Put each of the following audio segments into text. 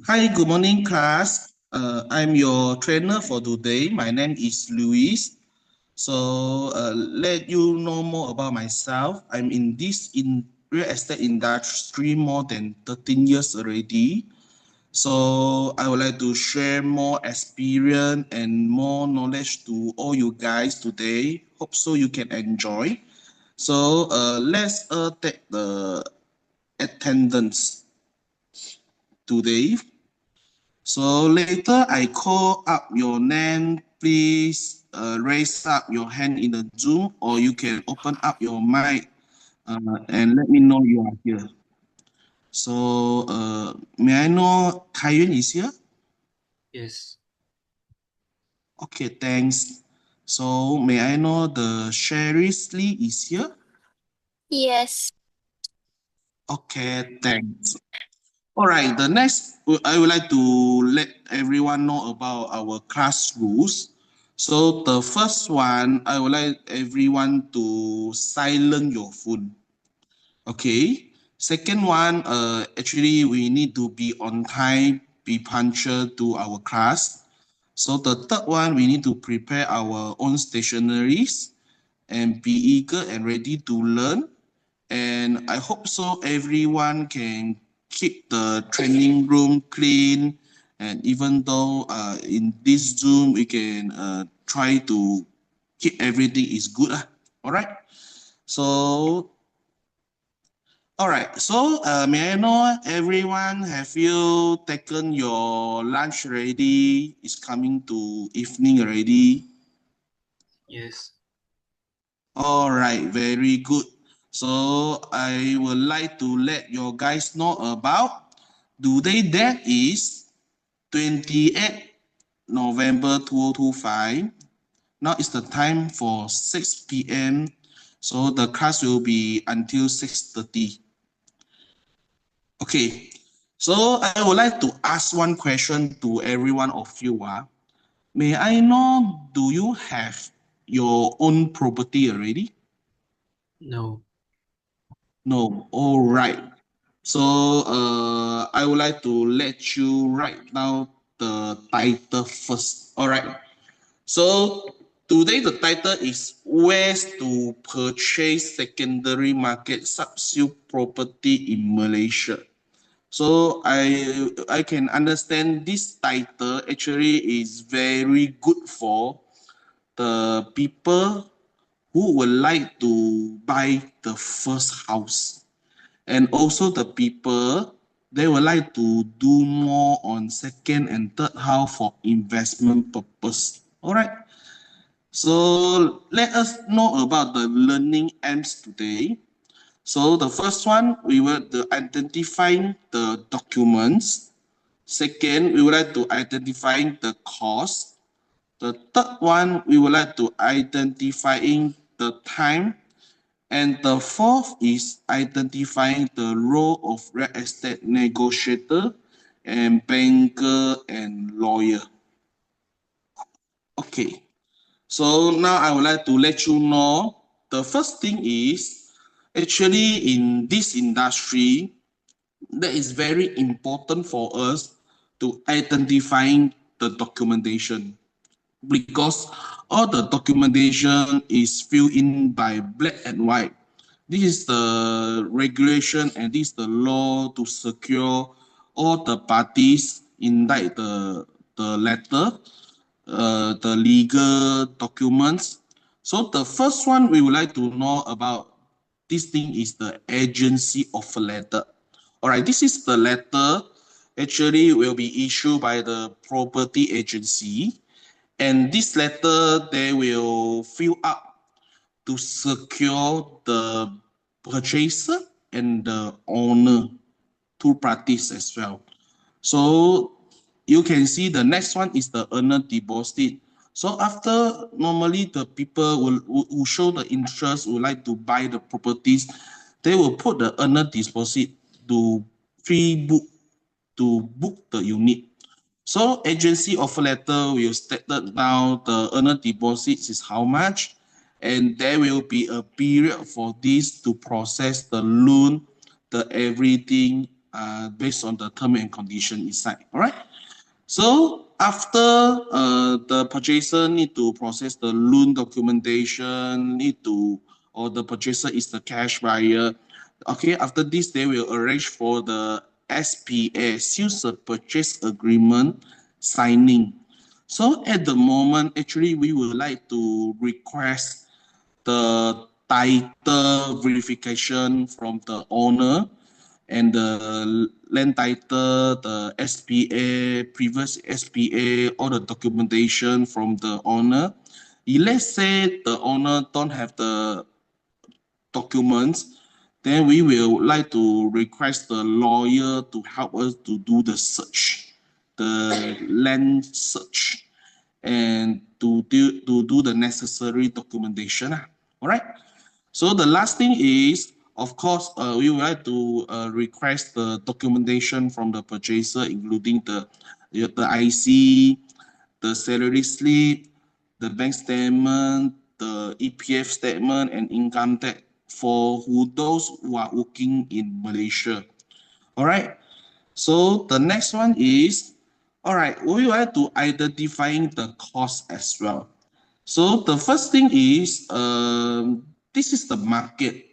Hi, good morning, class. I'm your trainer for today. My name is Luis. So, let you know more about myself. I'm in real estate industry more than 13 years already. So, I would like to share more experience and more knowledge to all you guys today. Hope so you can enjoy. So, let's take the attendance today. So later I call up your name, please raise up your hand in the Zoom, or you can open up your mic and let me know you are here. So may I know Kayun is here? Yes. Okay, thanks. So may I know the Sherry's Lee is here? Yes. Okay, thanks. All right, the next, I would like to let everyone know about our class rules. So the first one, I would like everyone to silence your phone. Okay. Second one, actually we need to be on time, be punctual to our class. So the third one, we need to prepare our own stationaries and be eager and ready to learn. And I hope so everyone can keep the training room clean. And even though in this Zoom, we can try to keep everything is good. All right. So, all right. So, may I know everyone, have you taken your lunch already? It's coming to evening already. Yes. All right, very good. So I would like to let your guys know about today, that is 28 November 2025. Now it's the time for 6 p.m. So the class will be until 6:30. Okay, so I would like to ask one question to every one of you. May I know, do you have your own property already? No. No, all right. So I would like to let you write down the title first. All right. So today the title is Ways to Purchase Secondary Market Subsale Property in Malaysia. So I can understand this title actually is very good for the people who would like to buy the first house. And also the people, they would like to do more on second and third house for investment purpose. All right. So let us know about the learning aims today. So the first one, we will identify the documents. Second, we would like to identify the cost. The third one, we would like to identifying the time. And the fourth is identifying the role of real estate negotiator and banker and lawyer. Okay, so now I would like to let you know the first thing is actually in this industry that is very important for us to identifying the documentation, because all the documentation is filled in by black and white. This is the regulation and this is the law to secure all the parties in like the letter, the legal documents. So the first one we would like to know about this thing is the agency offer letter. All right, this is the letter actually will be issued by the property agency, and this letter they will fill up to secure the purchaser and the owner, two parties as well. So you can see the next one is the earner deposit. So after normally the people will show the interest, would like to buy the properties, they will put the earner deposit to pre-book, to book the unit. So agency offer letter will state down the earner deposits is how much, and there will be a period for this to process the loan, the everything based on the term and condition inside. All right. So after the purchaser need to process the loan documentation, or the purchaser is the cash buyer. Okay, after this, they will arrange for the SPA, Sales Purchase Agreement signing. So at the moment, actually, we would like to request the title verification from the owner and the land title, the SPA, previous SPA, all the documentation from the owner. If let's say the owner don't have the documents, then we will like to request the lawyer to help us to do the search, the land search, and to do the necessary documentation. All right. So the last thing is, of course, we would like to request the documentation from the purchaser, including the IC, the salary slip, the bank statement, the EPF statement, and income tax for those who are working in Malaysia. All right. So the next one is, all right, we would like to identifying the cost as well. So the first thing is, this is the market.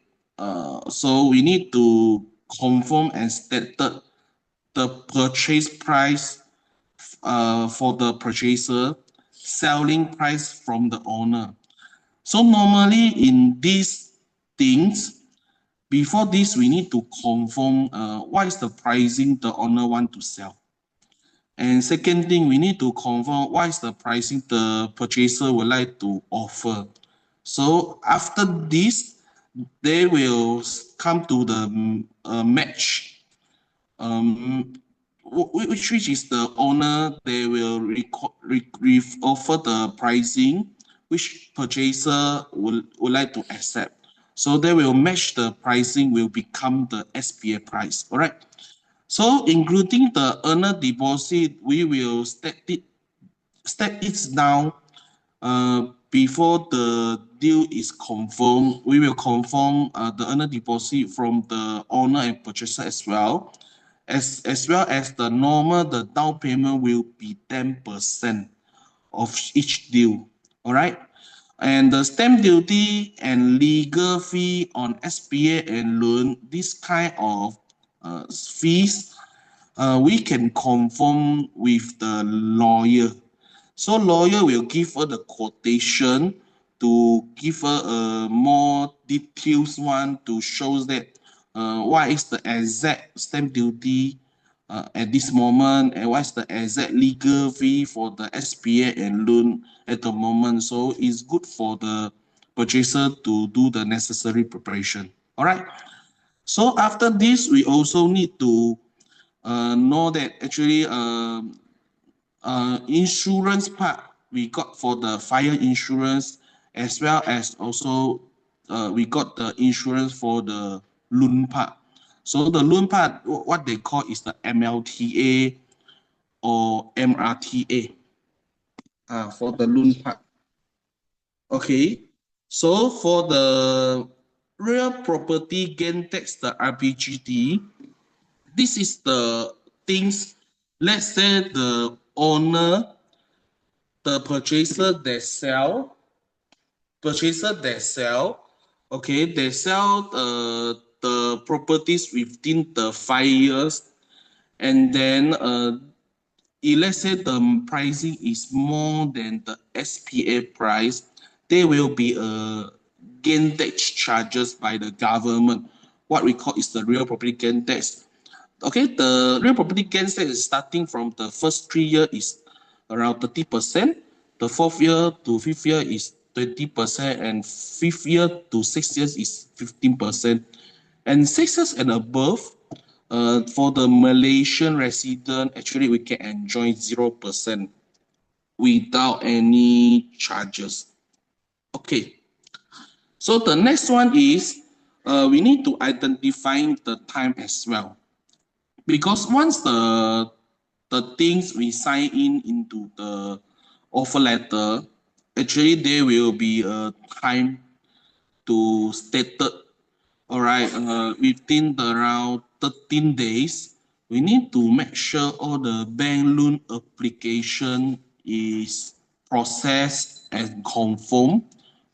So we need to confirm and state the purchase price for the purchaser, selling price from the owner. So normally in these things, before this, we need to confirm what is the pricing the owner want to sell. And second thing, we need to confirm what is the pricing the purchaser would like to offer. So after this, they will come to the match, which is the owner. They will offer the pricing which purchaser would like to accept. So they will match the pricing will become the SPA price. All right. So including the earner deposit, we will state it down before the deal is confirmed. We will confirm the earner deposit from the owner and purchaser as well. As well as the normal, the down payment will be 10% of each deal. All right. And the stamp duty and legal fee on SPA and loan, this kind of fees, we can confirm with the lawyer. So lawyer will give her the quotation to give her a more details one to show that what is the exact stamp duty at this moment, and what's the exact legal fee for the SPA and loan at the moment. So it's good for the purchaser to do the necessary preparation. All right. So after this, we also need to know that actually insurance part we got for the fire insurance, as well as also we got the insurance for the loan part. So the loan part, what they call is the MLTA or MRTA for the loan part. Okay, so for the real property gain tax, the RPGT, this is the things. Let's say the owner, the purchaser that sell, okay, they sell the properties within the 5 years, and then if let's say the pricing is more than the SPA price, there will be a gain tax charges by the government. What we call is the real property gain tax. Okay, the real property gain tax is starting from the first 3 years is around 30%. The 4th year to 5th year is 20%, and 5th year to 6th years is 15%. And 6 years and above, for the Malaysian resident, actually we can enjoy 0% without any charges. Okay. So the next one is we need to identify the time as well, because once the things we sign into the offer letter, actually there will be a time to stated, all right, within the around around 13 days, we need to make sure all the bank loan application is processed and confirmed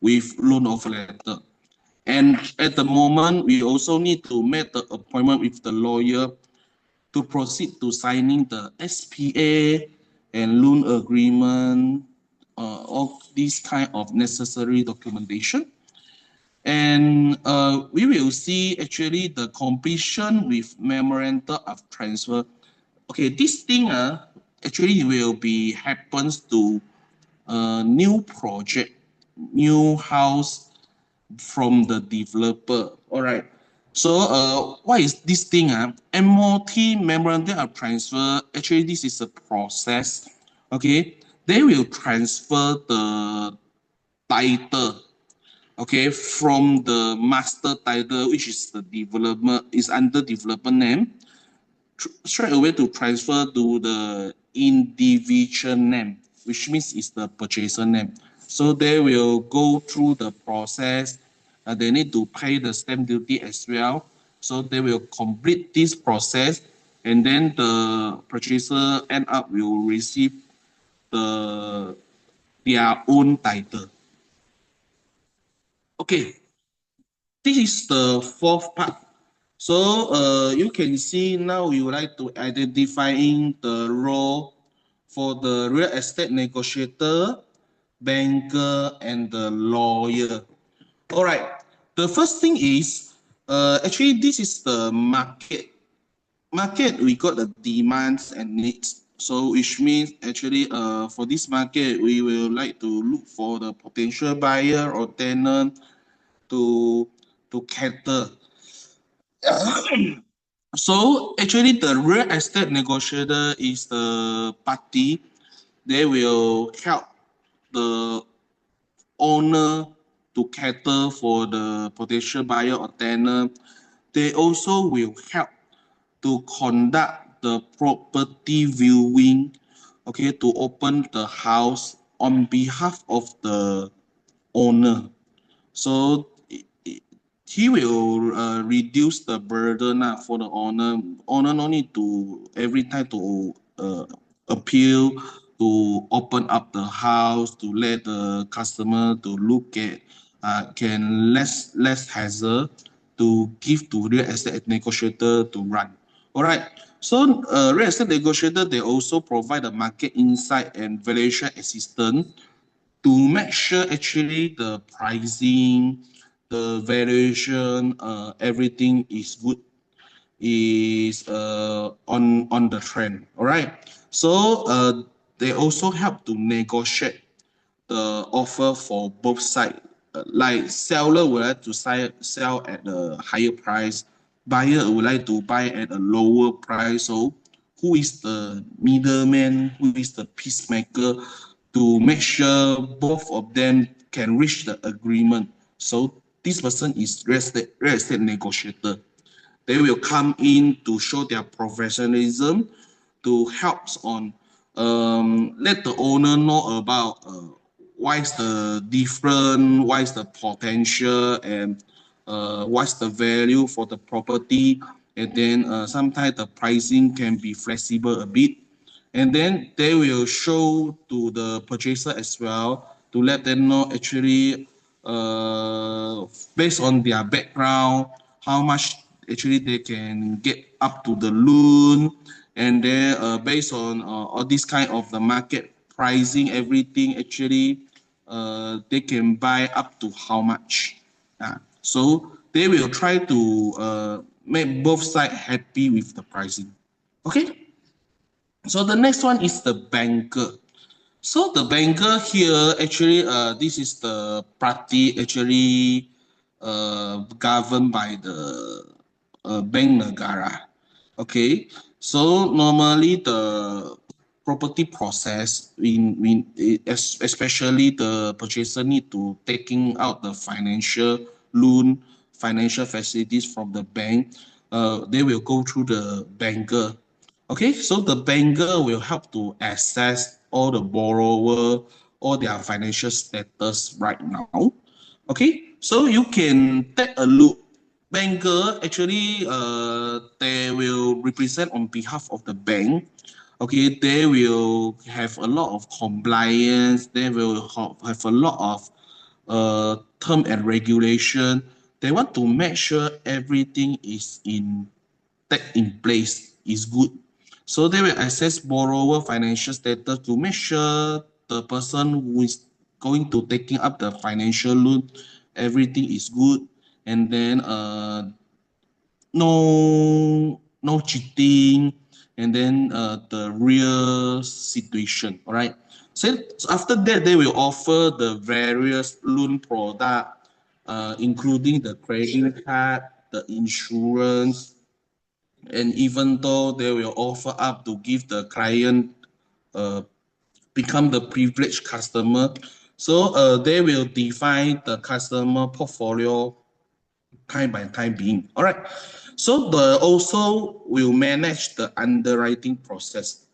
with loan offer letter. And at the moment, we also need to make the appointment with the lawyer to proceed to signing the SPA and loan agreement, all these kind of necessary documentation. And we will see actually the completion with memorandum of transfer. Okay, this thing actually will be happens to a new project, new house from the developer. All right. So what is this thing? MOT, memorandum of transfer. Actually, this is a process. Okay, they will transfer the title, okay, from the master title, which is the development, is under developer name, straight away to transfer to the individual name, which means it's the purchaser name. So they will go through the process. They need to pay the stamp duty as well. So they will complete this process, and then the purchaser end up will receive their own title. Okay, this is the fourth part. So you can see now we would like to identifying the role for the real estate negotiator, banker, and the lawyer. All right. The first thing is actually this is the market. Market, we got the demands and needs. So which means actually for this market, we will like to look for the potential buyer or tenant to cater. So actually the real estate negotiator is the party. They will help the owner to cater for the potential buyer or tenant. They also will help to conduct the property viewing, okay, to open the house on behalf of the owner. So he will reduce the burden for the owner. Owner no need to every time to appeal to open up the house to let the customer to look at, can less hassle to give to real estate negotiator to run. All right. So real estate negotiator, they also provide a market insight and valuation assistance to make sure actually the pricing, the valuation, everything is good, is on the trend. All right. So they also help to negotiate the offer for both sides. Like seller would like to sell at a higher price, buyer would like to buy at a lower price. So who is the middleman? Who is the peacemaker to make sure both of them can reach the agreement? So this person is real estate negotiator. They will come in to show their professionalism, to help on let the owner know about what is the different, what is the potential, and what's the value for the property. And then sometimes the pricing can be flexible a bit. And then they will show to the purchaser as well to let them know actually based on their background, how much actually they can get up to the loan, and then based on all this kind of the market pricing, everything actually they can buy up to how much. So they will try to make both sides happy with the pricing. Okay. So the next one is the banker. So the banker here actually this is the party actually governed by the Bank Negara. Okay, so normally the property process, especially the purchaser need to taking out the financial loan, financial facilities from the bank. They will go through the banker. Okay, so the banker will help to assess all the borrower, all their financial status right now. Okay, so you can take a look banker actually they will represent on behalf of the bank. Okay, they will have a lot of compliance. They will have a lot of term and regulation. They want to make sure everything is in place, is good. So they will assess borrower financial status to make sure the person who is going to taking up the financial loan, everything is good, and then no cheating, and then the real situation. All right. So after that, they will offer the various loan product, including the credit card, the insurance, and even though they will offer up to give the client uh, become the privileged customer. So they will define the customer portfolio time by time being. All right. So the also will manage the underwriting process.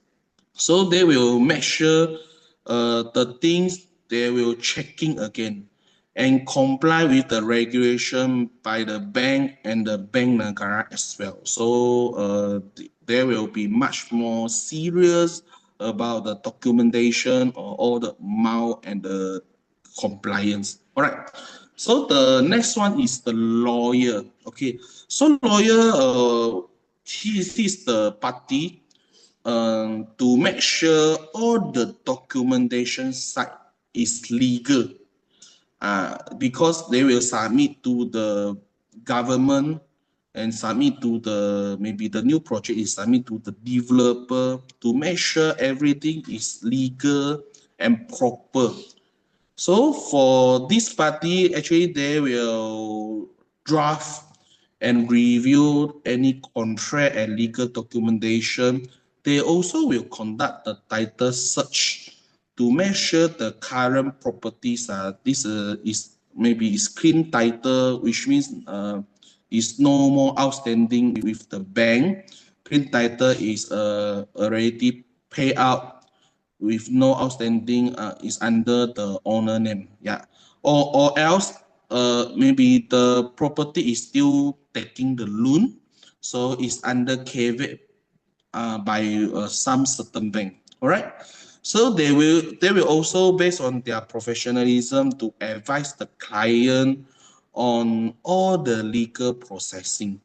So they will make sure the things they will checking again and comply with the regulation by the bank and the bank negara as well. So they will be much more serious about the documentation or all the amount and the compliance. All right. So the next one is the lawyer. Okay. So lawyer, he is the party to make sure all the documentation side is legal. Because they will submit to the government and submit to the maybe the new project is submit to the developer to make sure everything is legal and proper. So for this party, actually they will draft and review any contract and legal documentation. They also will conduct the title search to make sure the current properties are this is maybe is clean title, which means is no more outstanding with the bank. Clean title is already paid out with no outstanding is under the owner name. Yeah. Or else maybe the property is still taking the loan, so it's under caveat by some certain bank. All right. So they will also based on their professionalism to advise the client on all the legal processing.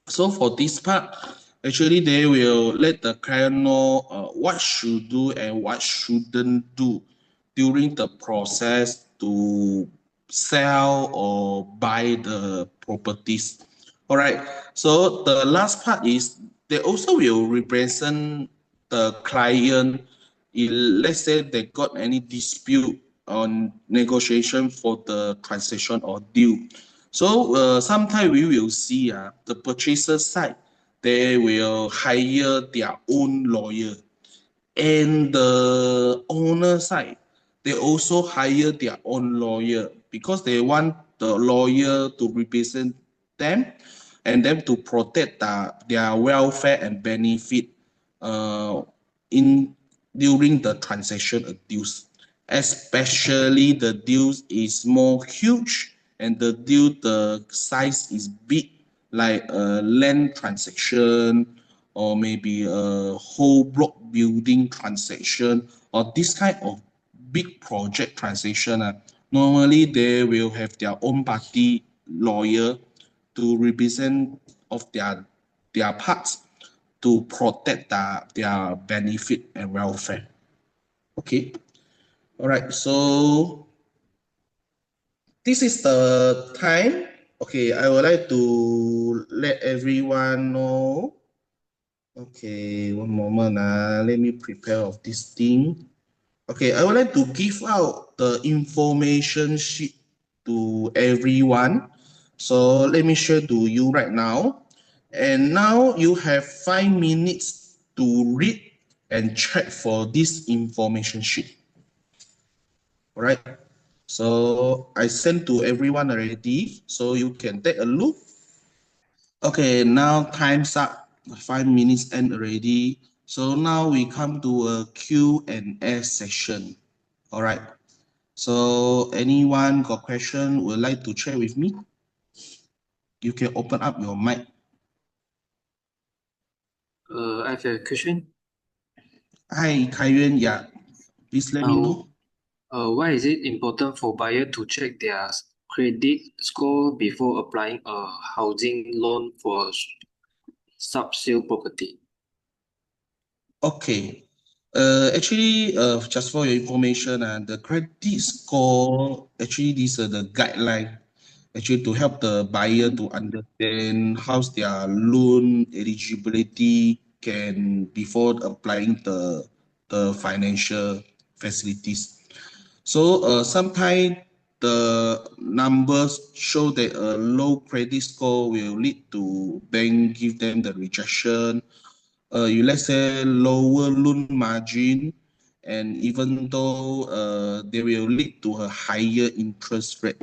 So for this part, actually they will let the client know what should do and what shouldn't do during the process to sell or buy the properties. All right. So the last part is they also will represent the client in, let's say they got any dispute on negotiation for the transaction or deal. So sometimes we will see the purchaser side, they will hire their own lawyer, and the owner side, they also hire their own lawyer because they want the lawyer to represent them and them to protect their welfare and benefit uh, in during the transaction deals, especially the deals is more huge and the deal the size is big, like a land transaction or maybe a whole block building transaction or this kind of big project transaction. Normally they will have their own party lawyer to represent of their parts to protect their benefit and welfare. Okay. All right. So this is the time. Okay, I would like to let everyone know. Okay, one moment. Let me prepare of this thing. Okay, I would like to give out the information sheet to everyone. So let me share to you right now. And now you have 5 minutes to read and check for this information sheet. All right. So I sent to everyone already, so you can take a look. Okay, now time's up. 5 minutes end already. So now we come to a Q&A session. All right. So anyone got question would like to share with me? You can open up your mic. I have a question. Hi, Kai Yuan. Yeah, please let me know. Why is it important for buyer to check their credit score before applying a housing loan for sub-sale property? Okay. Actually, just for your information, the credit score, actually, these are the guideline actually to help the buyer to understand how's their loan eligibility can before applying the financial facilities. So sometimes the numbers show that a low credit score will lead to bank give them the rejection. You let's say lower loan margin, and even though they will lead to a higher interest rate.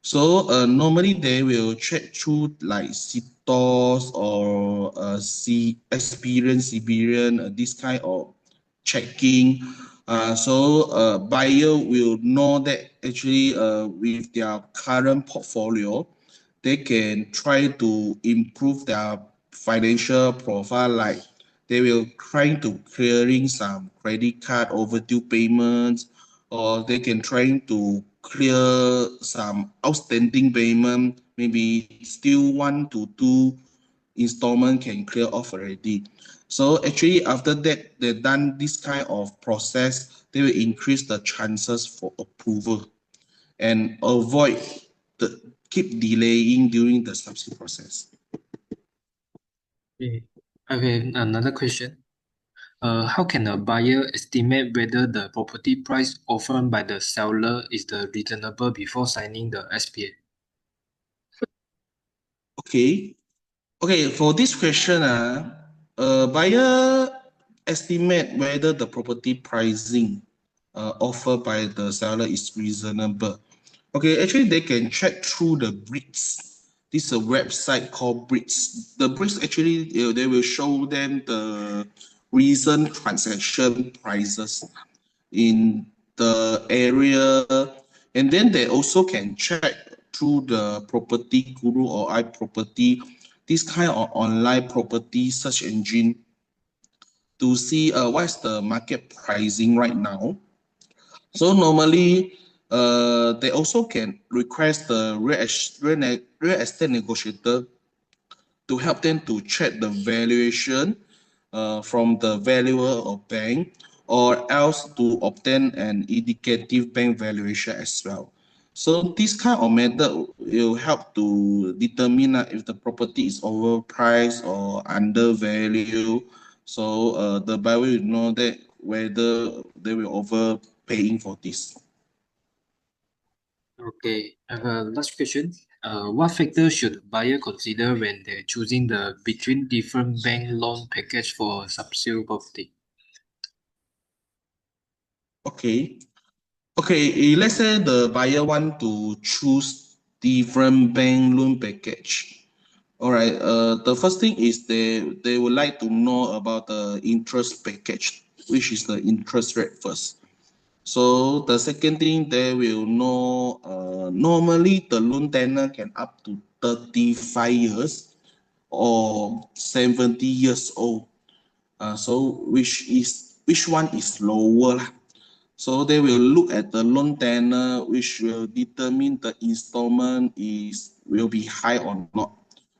So normally they will check through like CTOS or Siberian, this kind of checking. So buyer will know that actually with their current portfolio, they can try to improve their financial profile. Like they will try to clearing some credit card overdue payments, or they can try to clear some outstanding payment, maybe still 1 to 2 installment can clear off already. So actually after that, they done this kind of process, they will increase the chances for approval and avoid the keep delaying during the subsidy process. Okay. I have another question. How can a buyer estimate whether the property price offered by the seller is the reasonable before signing the SPA? Okay. Okay, for this question, a buyer estimate whether the property pricing offered by the seller is reasonable. Okay, actually they can check through the bricks. This is a website called bricks. The bricks actually they will show them the recent transaction prices in the area, and then they also can check through the property guru or iProperty, this kind of online property search engine, to see what's the market pricing right now. So normally they also can request the real estate negotiator to help them to check the valuation from the valuer or bank, or else to obtain an indicative bank valuation as well. So this kind of method will help to determine if the property is overpriced or undervalued. So the buyer will know that whether they will overpaying for this. Okay, I have a last question. What factors should buyer consider when they're choosing the between different bank loan package for sub-sale property? Okay. Okay, let's say the buyer want to choose different bank loan package. All right, the first thing is they would like to know about the interest package, which is the interest rate first. So the second thing they will know, normally the loan tenure can up to 35 years or 70 years old. So which one is lower lah? So they will look at the loan tenure, which will determine the installment will be high or not.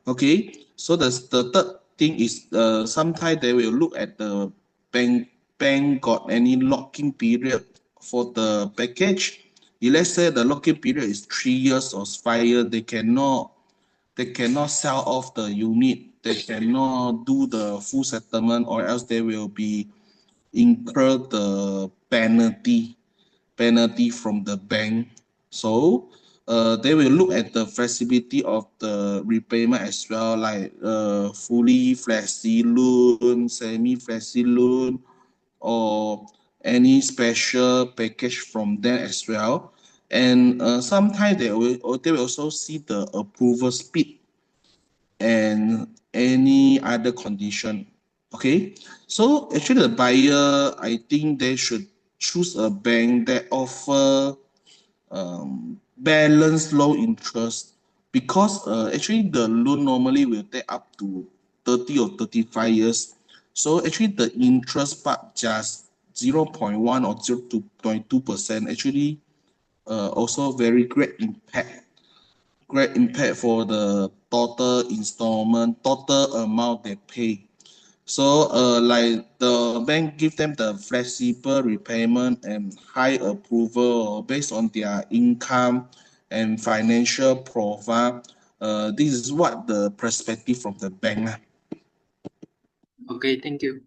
Okay, so the third thing is sometimes they will look at the bank got any locking period for the package. If let's say the locking period is 3 years or 5 years, they cannot sell off the unit. They cannot do the full settlement, or else they will be incur the penalty from the bank. So they will look at the flexibility of the repayment as well, like fully flexi loan, semi flexi loan, or any special package from them as well. And sometimes they will also see the approval speed and any other condition. Okay, so actually the buyer, I think they should choose a bank that offer balanced low interest, because actually the loan normally will take up to 30 or 35 years. So actually the interest part just 0.1 or 0.2% actually also very great impact for the total installment, total amount they pay. So, like the bank give them the flexible repayment and high approval based on their income and financial profile. This is what the perspective from the bank. Okay, thank you.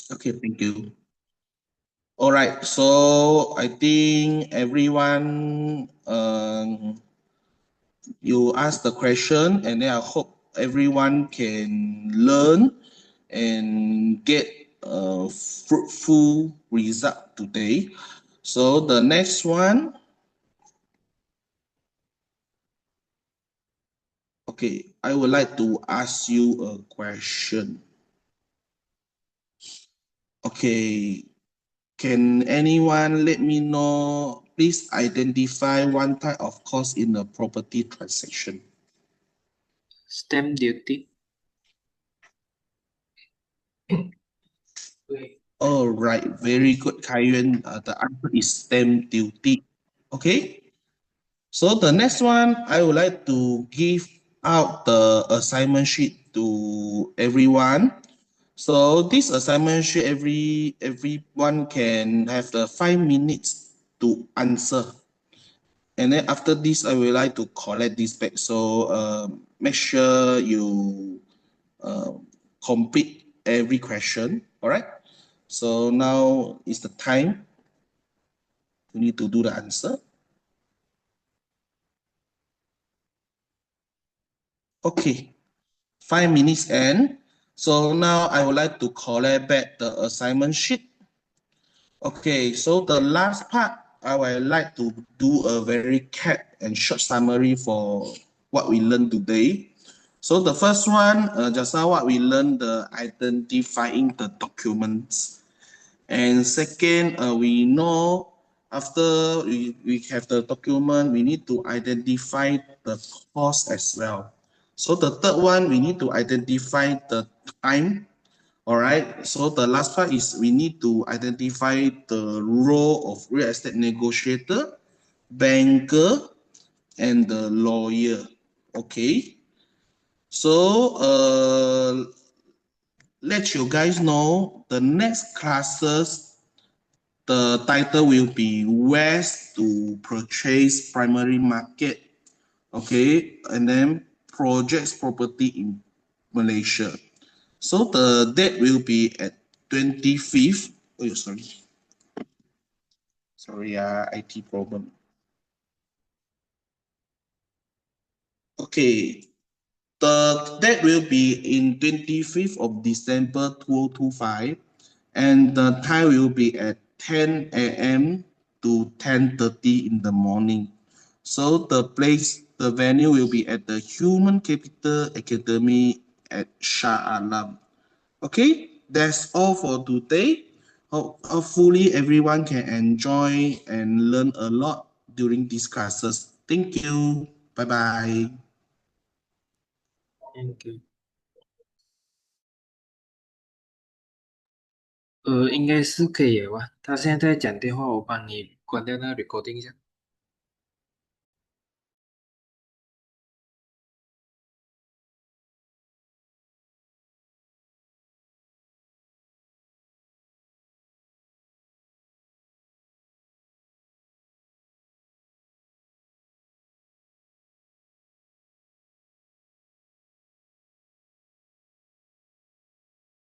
Okay, thank you. All right, so I think everyone, you ask the question, and then I hope everyone can learn and get a fruitful result today. So the next one, okay, I would like to ask you a question. Okay, can anyone let me know, please identify one type of cost in a property transaction? Stamp duty. All right, very good, Kayuan. The answer is stamp duty. Okay, so the next one, I would like to give out the assignment sheet to everyone. So this assignment sheet, everyone can have the 5 minutes to answer. And then after this, I would like to collect this back. So make sure you uh, complete every question. All right. So now is the time. You need to do the answer. Okay. 5 minutes end. So now I would like to collect back the assignment sheet. Okay, so the last part, I would like to do a very cat and short summary for what we learned today. So the first one, just now what we learned, the identifying the documents. And second, we know after we have the document, we need to identify the cost as well. So the third one, we need to identify the time. All right. So the last part is we need to identify the role of real estate negotiator, banker, and the lawyer. Okay. So let you guys know the next classes, the title will be West to Purchase Primary Market. Okay. And then projects property in Malaysia. So the date will be at 25th. Oh, sorry. Sorry, IT problem. Okay. The date will be in 25th of December 2025, and the time will be at 10 a.m. to 10:30 in the morning. So the venue will be at the Human Capital Academy at Shah Alam. Okay, that's all for today. Hopefully everyone can enjoy and learn a lot during these classes. Thank you. Bye bye. Thank you. 应该是可以了吧？他现在在讲电话，我帮你关掉那 recording 一下。